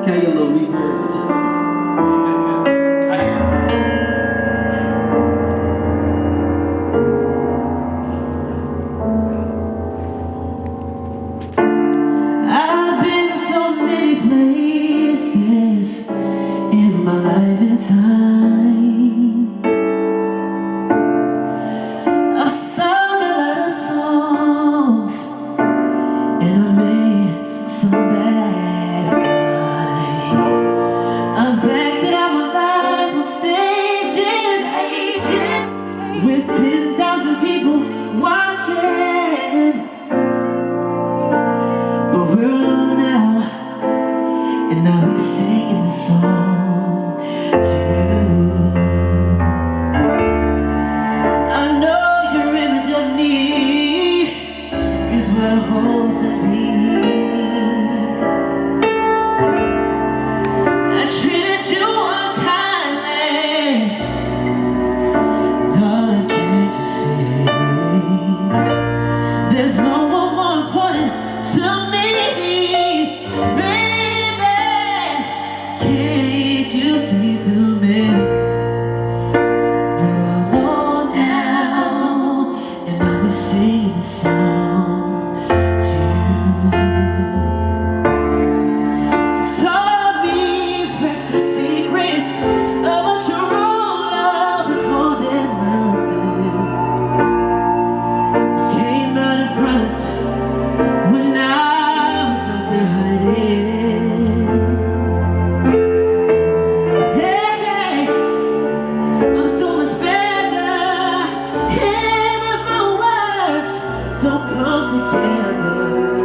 Can I get a little reverb? I hear it. I've been so many places in my life and time. I've sung a lot of songs and I made some bad rhymes. I've acted out my life on stages with 10,000 people watching. But we're alone now, and I'll be singing this song to you. I know your image of me is what I hope to be. I treated you unkindly, darling, can't you see? There's no one more important to me, baby. Can't you see through me? We're alone now, and I'll be singing this song to you. Taught me precious secrets of a true love with haunted love. Came out in front when I was up there hiding. Hey, I'm so much better, and if my words don't come together,